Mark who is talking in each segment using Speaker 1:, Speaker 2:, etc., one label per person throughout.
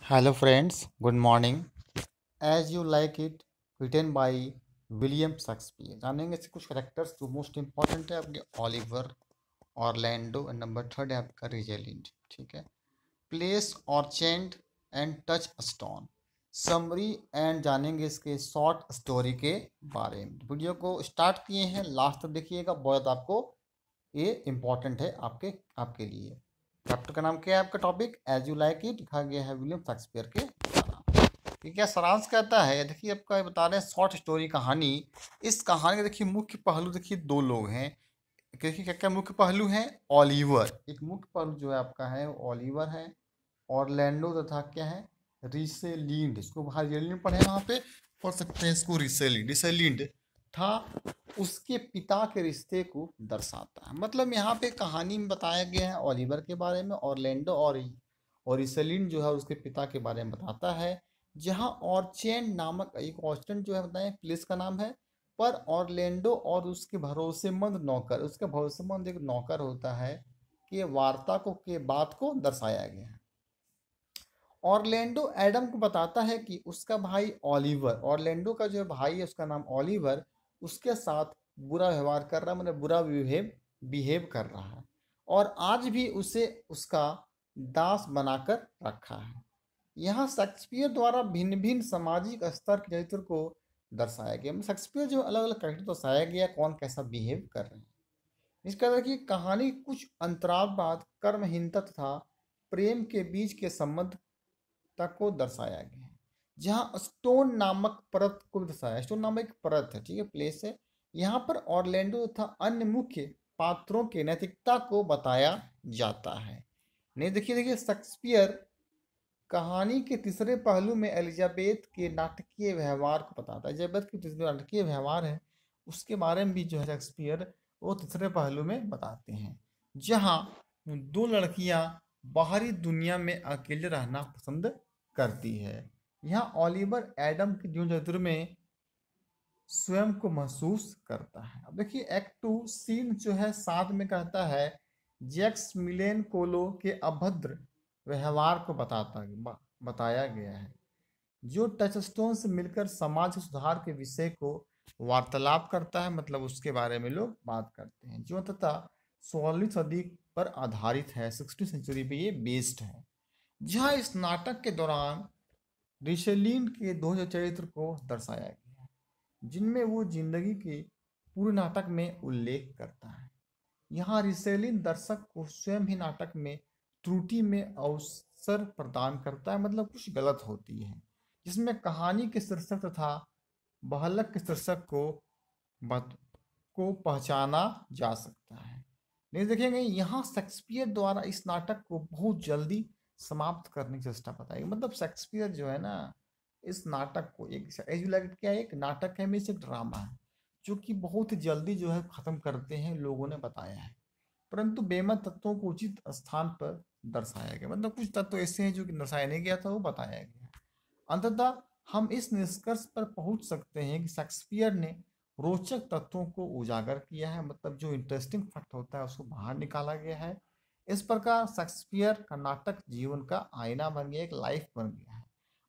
Speaker 1: Hello friends, good morning. As you like it, written by William Shakespeare. जानेंगे इसके कुछ characters जो most important है आपके Oliver, Orlando and number third है आपका रिजेलिंड। ठीक है। Place orchard and touchstone. Summary and जानेंगे इसके शॉर्ट स्टोरी के बारे में। वीडियो को स्टार्ट किए हैं, लास्ट तक देखिएगा, बहुत आपको ये इंपॉर्टेंट है आपके आपके लिए। चैप्टर का नाम क्या है आपका? Topic as you like it, लिखा गया है विलियम शेक्सपियर के द्वारा। ये क्या सारांश कहता है? देखिए आपका बता रहे हैं शॉर्ट स्टोरी कहानी। इस कहानी के देखिए मुख्य पहलू, देखिए दो लोग हैं। देखिए क्या क्या मुख्य पहलू हैं। ऑलिवर, एक मुख्य पहलू जो है आपका है ऑलिवर है। ऑरलैंडो तथा क्या है, रिसेलिंड। इसको बाहर रिसेलिंड पढ़े, वहाँ पे पढ़ सकते हैं इसको रिसेलिंड। रिसेलिंड था उसके पिता के रिश्ते को दर्शाता है। मतलब यहाँ पे कहानी में बताया गया है ऑलिवर के बारे में, ऑरलैंडो और रिसेलिंड जो है उसके पिता के बारे में बताता है। जहाँ ऑर्चेंड नामक एक ऑर्चेंड जो है बताएं प्लेस का नाम है। पर ऑरलैंडो और उसके भरोसेमंद नौकर, उसका भरोसेमंद एक नौकर होता है कि वार्ता को के बात को दर्शाया गया है। ऑरलैंडो एडम को बताता है कि उसका भाई ऑलिवर, ऑरलैंडो का जो भाई है उसका नाम ऑलिवर, उसके साथ बुरा व्यवहार कर रहा है, मतलब बुरा बिहेव कर रहा है और आज भी उसे उसका दास बनाकर रखा है। यहाँ शेक्सपियर द्वारा भिन्न भिन्न सामाजिक स्तर के चरित्र को दर्शाया गया। शेक्सपियर जो अलग अलग कैरेक्टर दर्शाया गया, कौन कैसा बिहेव कर रहे हैं। इसका देखिए कहानी कुछ अंतराल बाद कर्महीनता तथा प्रेम के बीच के संबंध तक को दर्शाया गया है। जहाँ स्टोन नामक परत को दर्शाया, स्टोन नामक एक परत है, ठीक है, प्लेस है। यहाँ पर ऑरलैंडो तथा अन्य मुख्य पात्रों के नैतिकता को बताया जाता है। नहीं देखिए देखिए शेक्सपियर कहानी के तीसरे पहलू में एलिजाबेथ के नाटकीय व्यवहार को बताता है। एलिजाबेथ के तीसरे नाटकीय व्यवहार है उसके बारे में भी जो है शेक्सपियर वो तीसरे पहलू में बताते हैं। जहाँ दो लड़कियां बाहरी दुनिया में अकेले रहना पसंद करती है। यहाँ ऑलिवर एडम के जीवन चरित्र में स्वयं को महसूस करता है। अब देखिए एक्ट 2 सीन जो है साथ में कहता है जैक्स मिलेन कोलो के अभद्र व्यवहार को बताया गया है, जो टचस्टोन से मिलकर समाज के सुधार के विषय को वार्तालाप करता है। मतलब उसके बारे में लोग बात करते हैं, जो तथा 16वीं सदी पर आधारित है, 16वीं सेंचुरी पे ये बेस्ड है। जहाँ इस नाटक के दौरान रिशेलिन के दो चरित्र को दर्शाया गया है, जिनमें वो जिंदगी के पूरे नाटक में उल्लेख करता है। यहाँ रिसेलिन दर्शक को स्वयं ही नाटक में त्रुटि में अवसर प्रदान करता है, मतलब कुछ गलत होती है, जिसमें कहानी के शीर्षक तथा बहलक के शीर्षक को पहचाना जा सकता है। नहीं देखेंगे यहाँ शेक्सपियर द्वारा इस नाटक को बहुत जल्दी समाप्त करने की चेष्टा बताई। मतलब शेक्सपियर जो है ना, इस नाटक को एक एज यू लाइक इट क्या है, एक नाटक है, में से एक ड्रामा है जो कि बहुत जल्दी जो है खत्म करते हैं, लोगों ने बताया है। परंतु बेमत तत्वों को उचित स्थान पर दर्शाया गया। मतलब कुछ तत्व ऐसे हैं जो कि दर्शाया नहीं गया था, वो बताया गया। अंततः हम इस निष्कर्ष पर पहुंच सकते हैं कि शेक्सपियर ने रोचक तत्वों को उजागर किया है, मतलब जो इंटरेस्टिंग फैक्ट होता है उसको बाहर निकाला गया है। इस प्रकार शेक्सपियर का नाटक जीवन का आईना बन गया, एक लाइफ बन गया है।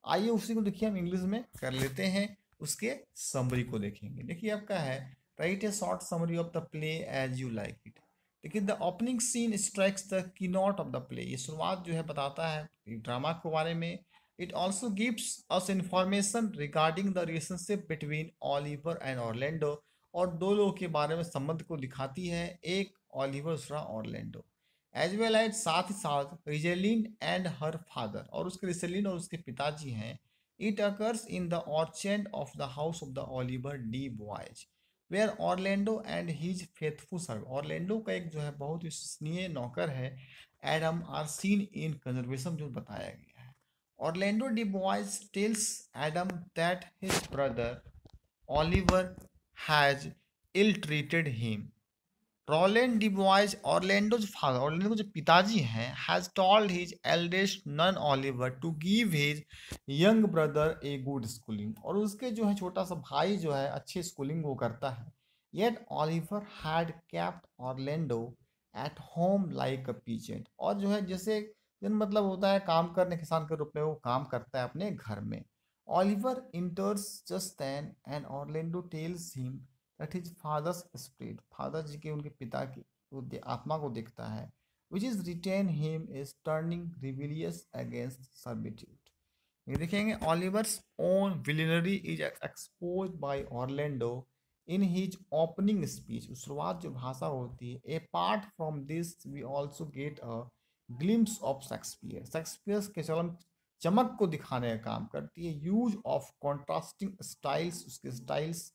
Speaker 1: आइए उसी को देखिए हम इंग्लिश में कर लेते हैं, उसके समरी को देखेंगे। देखिए आपका है write a short summary of the play as you like it. देखिए the opening scene strikes the keynote of the play. ये शुरुआत जो है बताता है ड्रामा के बारे में। It also gives us information regarding the relationship between Oliver and Orlando। और दो लोगों के बारे में संबंध को दिखाती है, एक ऑलिवर दूसरा ऑरलैंडो। एज वेल एज साथ ही साथ रिजेलिन एंड हर फादर, और उसके रिजेलिन और उसके पिताजी हैं। It occurs in the orchard of the house of the Oliver de Boys where Orlando and his faithful serve. ऑरलैंडो का एक जो है बहुत विश्वसनीय नौकर है Adam are seen in conservation, जो बताया गया है। Orlando Du Bois tells Adam that his brother Oliver has ill-treated him. Roland Du Bois, Orlando's father, Orlando के जो पिताजी हैं, has told his eldest son Oliver to give his young brother a good schooling। और उसके जो है छोटा सा भाई जो है अच्छी स्कूलिंग वो करता है। Yet Oliver had kept Orlando at home like a peasant। और जो है जैसे दिन मतलब होता है काम करने, किसान के रूप में वो काम करता है अपने घर में। Oliver enters just then and Orlando tells him that his father's spirit, father ji के, उनके पिता की आत्मा को देखता है, which is retain him is turning rebellious against servitude। ये देखेंगे Oliver's own villainy is expose by Orlando in his opening speech. शुरुआत जो भाषा होती है, apart from this we also get a glimpse of Shakespeare, Shakespeare के चलम चमक को दिखाने का काम करती है। यूज ऑफ कॉन्ट्रास्टिंग स्टाइल्स, उसके styles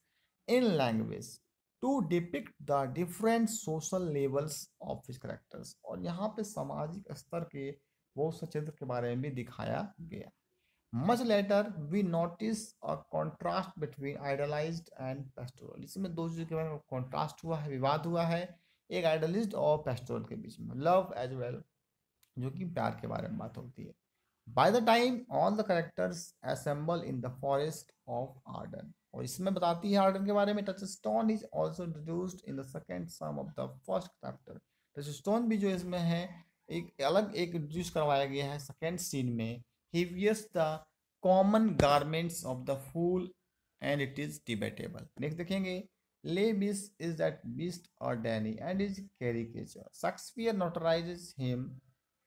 Speaker 1: in language to depict the different social levels of his characters, और यहाँ पे सामाजिक स्तर के बहुत से क्षेत्र के बारे में भी दिखाया गया। Much later, we notice a contrast between idealized and pastoral। इसमें दो चीजों के बारे में कॉन्ट्रास्ट हुआ है, विवाद हुआ है, एक आइडलिस्ट और पेस्टोरल के बीच में, लव एज वेल, जो कि प्यार के बारे में बात होती है। By the time all the characters assemble in the forest of Arden, और इसमें बताती है आर्डन के बारे में। Touchstone is also introduced in the second sum of the first chapter। Touchstone भी जो इसमें है, एक अलग एक इंट्रोड्यूस करवाया गया है सेकेंड सीन में। He wears the common garments of the fool and it is debatable। Next देखेंगे, Lebis is that beast or Danny and his caricature। Shakespeare notarizes him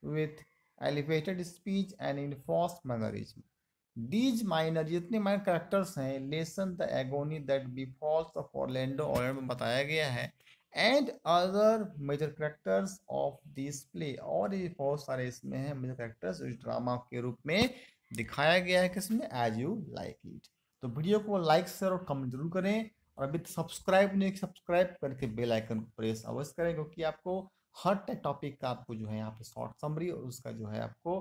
Speaker 1: with elevated speech and enforced mannerism। These minor, जितने minor characters हैं, lessen the agony that befalls of Orlando, Orlando में बताया गया है, and other major characters of this play, और ये बहुत सारे इसमें हैं मेजर कैरेक्टर्स इस ड्रामा के रूप में दिखाया गया है, किसमें, एज यू लाइक इट। तो वीडियो को लाइक शेयर और कमेंट जरूर करें, और अभी सब्सक्राइब नहीं, सब्सक्राइब करके बेल आइकन को प्रेस अवश्य करें, क्योंकि आपको हर टॉपिक का आपको जो है यहाँ पे शॉर्ट समरी और उसका जो है आपको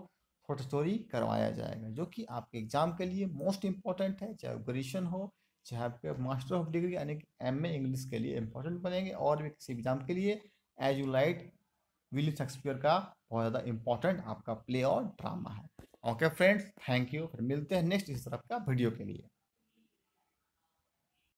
Speaker 1: शॉर्ट स्टोरी करवाया जाएगा, जो कि आपके एग्जाम के लिए मोस्ट इंपॉर्टेंट है, चाहे ग्रेजुएशन हो, चाहे आपके मास्टर ऑफ डिग्री यानी कि एमए इंग्लिश के लिए इंपॉर्टेंट बनेंगे, और भी किसी एग्जाम के लिए as you like it William Shakespeare का बहुत ज़्यादा इंपॉर्टेंट आपका प्ले और ड्रामा है। ओके फ्रेंड्स, थैंक यू, फिर मिलते हैं नेक्स्ट इस तरह का वीडियो के लिए।